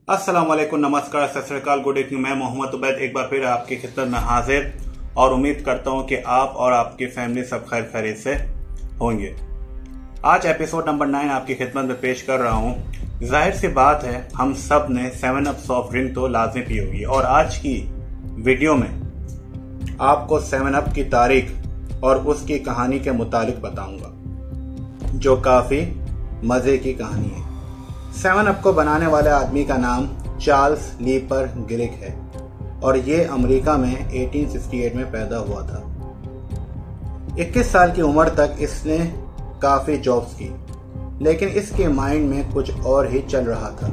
अस्सलाम वालेकुम, नमस्कार, सत श्री अकाल, गुड इवनिंग। मैं मोहम्मद उबैद एक बार फिर आपकी खिदमत में हाजिर और उम्मीद करता हूं कि आप और आपकी फैमिली सब खैर खैरियत से होंगे। आज एपिसोड नंबर 9 आपकी खिदमत में पेश कर रहा हूं। जाहिर सी बात है, हम सब ने 7 अप सॉफ्ट ड्रिंक तो लाजमी पी होगी और आज की वीडियो में आपको 7 अप की तारीख और उसकी कहानी के मुतालिक बताऊंगा, जो काफी मजे की कहानी है। 7 अप को बनाने वाले आदमी का नाम चार्ल्स लीपर गिलिक है और ये अमेरिका में 1868 में पैदा हुआ था। 21 साल की उम्र तक इसने काफी जॉब्स की, लेकिन इसके माइंड में कुछ और ही चल रहा था।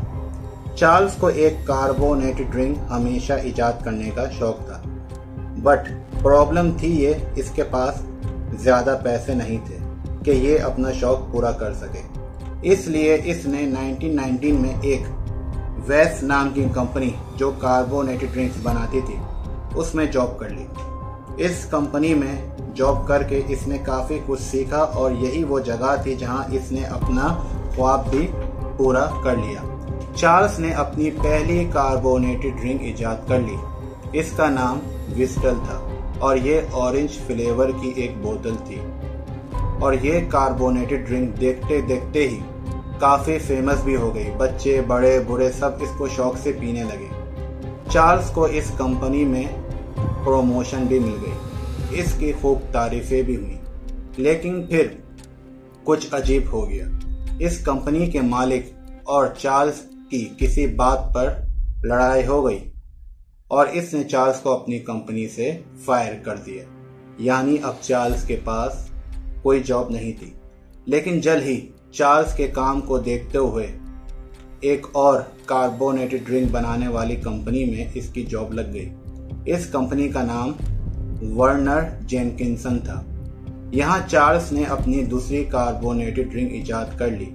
चार्ल्स को एक कार्बोनेटेड ड्रिंक हमेशा इजाद करने का शौक था, बट प्रॉब्लम थी ये इसके पास ज्यादा पैसे नहीं थे कि ये अपना शौक पूरा कर सके। इसलिए इसने 1919 में एक वेस नाम की कंपनी जो कार्बोनेटेड ड्रिंक्स बनाती थी उसमें जॉब कर ली। इस कंपनी में जॉब करके इसने काफ़ी कुछ सीखा और यही वो जगह थी जहां इसने अपना ख्वाब भी पूरा कर लिया। चार्ल्स ने अपनी पहली कार्बोनेटेड ड्रिंक इजाद कर ली। इसका नाम विस्टल था और ये ऑरेंज फ्लेवर की एक बोतल थी और ये कार्बोनेटेड ड्रिंक देखते देखते ही काफी फेमस भी हो गई। बच्चे बड़े बूढ़े सब इसको शौक से पीने लगे। चार्ल्स को इस कंपनी में प्रमोशन भी मिल गई, इसकी खूब तारीफें भी हुई, लेकिन फिर कुछ अजीब हो गया। इस कंपनी के मालिक और चार्ल्स की किसी बात पर लड़ाई हो गई और इसने चार्ल्स को अपनी कंपनी से फायर कर दिया। यानी अब चार्ल्स के पास कोई जॉब नहीं थी। लेकिन जल्द ही चार्ल्स के काम को देखते हुए एक और कार्बोनेटेड ड्रिंक बनाने वाली कंपनी में इसकी जॉब लग गई। इस कंपनी का नाम वर्नर जेनकिंसन था। यहाँ चार्ल्स ने अपनी दूसरी कार्बोनेटेड ड्रिंक इजाद कर ली।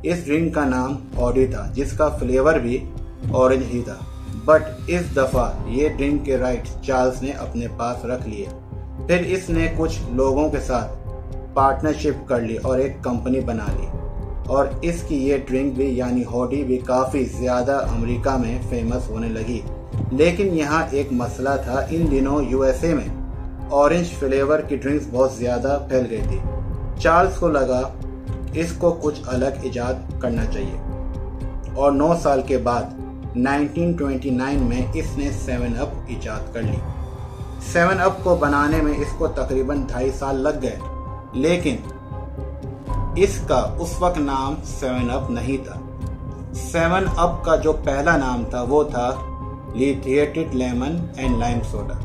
इस ड्रिंक का नाम ऑडी था, जिसका फ्लेवर भी ऑरेंज ही था, बट इस दफा ये ड्रिंक के राइट्स चार्ल्स ने अपने पास रख लिए। फिर इसने कुछ लोगों के साथ पार्टनरशिप कर ली और एक कंपनी बना ली और इसकी ये ड्रिंक भी यानी हॉडी भी काफ़ी ज़्यादा अमेरिका में फेमस होने लगी। लेकिन यहाँ एक मसला था, इन दिनों यूएसए में ऑरेंज फ्लेवर की ड्रिंक्स बहुत ज़्यादा फैल गई थी। चार्ल्स को लगा इसको कुछ अलग इजाद करना चाहिए और 9 साल के बाद 1929 में इसने 7 अप इजाद कर ली। 7 अप को बनाने में इसको तकरीबन 2.5 साल लग गए, लेकिन इसका उस वक्त नाम 7 अप नहीं था। 7 अप का जो पहला नाम था वो था लिथिएटेड लेमन एंड लाइम सोडा।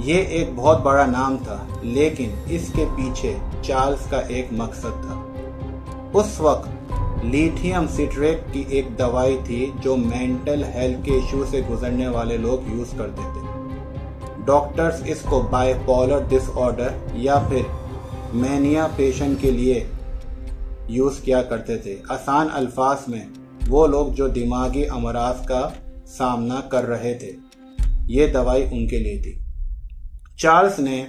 ये एक बहुत बड़ा नाम था, लेकिन इसके पीछे चार्ल्स का एक मकसद था। उस वक्त लिथियम सिट्रेट की एक दवाई थी जो मेंटल हेल्थ के इशू से गुजरने वाले लोग यूज करते थे। डॉक्टर्स इसको बाइपोलर डिसऑर्डर या फिर मैनिया पेशेंट के लिए यूज किया करते थे। आसान अल्फाज में वो लोग जो दिमागी अमराज का सामना कर रहे थे, ये दवाई उनके लिए थी। चार्ल्स ने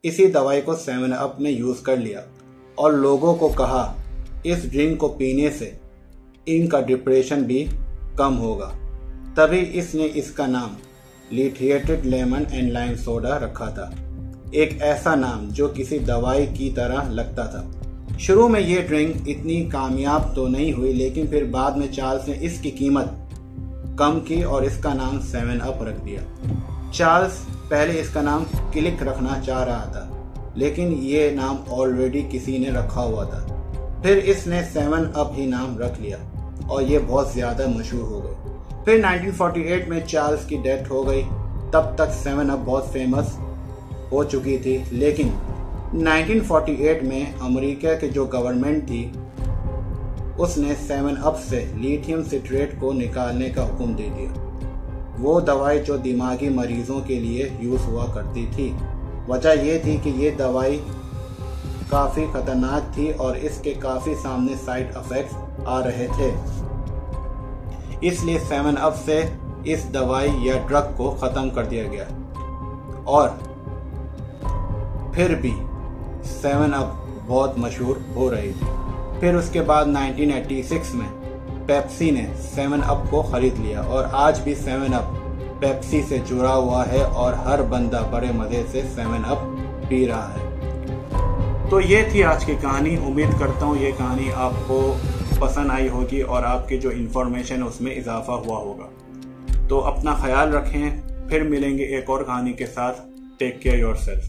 इसी दवाई को 7 अप में यूज कर लिया और लोगों को कहा इस ड्रिंक को पीने से इनका डिप्रेशन भी कम होगा। तभी इसने इसका नाम लिथिएटेड लेमन एंड लाइम सोडा रखा था, एक ऐसा नाम जो किसी दवाई की तरह लगता था। शुरू में ये ड्रिंक इतनी कामयाब तो नहीं हुई, लेकिन फिर बाद में चार्ल्स ने इसकी कीमत कम की और इसका नाम 7 अप रख दिया। चार्ल्स पहले इसका नाम गिलिक रखना चाह रहा था, लेकिन ये नाम ऑलरेडी किसी ने रखा हुआ था। फिर इसने 7 अप ही नाम रख लिया और ये बहुत ज़्यादा मशहूर हो गई। फिर 1948 में चार्ल्स की डेथ हो गई। तब तक 7 अप बहुत फेमस हो चुकी थी, लेकिन 1948 में अमेरिका के जो गवर्नमेंट थी उसने 7 अप से लिथियम सिट्रेट को निकालने का हुक्म दे दिया। वो दवाई जो दिमागी मरीजों के लिए यूज हुआ करती थी। वजह ये थी कि ये दवाई काफ़ी खतरनाक थी और इसके काफ़ी सामने साइड इफेक्ट्स आ रहे थे। इसलिए 7 अप से इस दवाई या ड्रग को ख़त्म कर दिया गया और फिर भी 7 अप बहुत मशहूर हो रही थी। फिर उसके बाद 1986 में पेप्सी ने 7 अप को खरीद लिया और आज भी 7 अप पेप्सी से जुड़ा हुआ है और हर बंदा बड़े मज़े से 7 अप पी रहा है। तो ये थी आज की कहानी। उम्मीद करता हूँ ये कहानी आपको पसंद आई होगी और आपकी जो इन्फॉर्मेशन है उसमें इजाफा हुआ होगा। तो अपना ख्याल रखें, फिर मिलेंगे एक और कहानी के साथ। Take care yourself.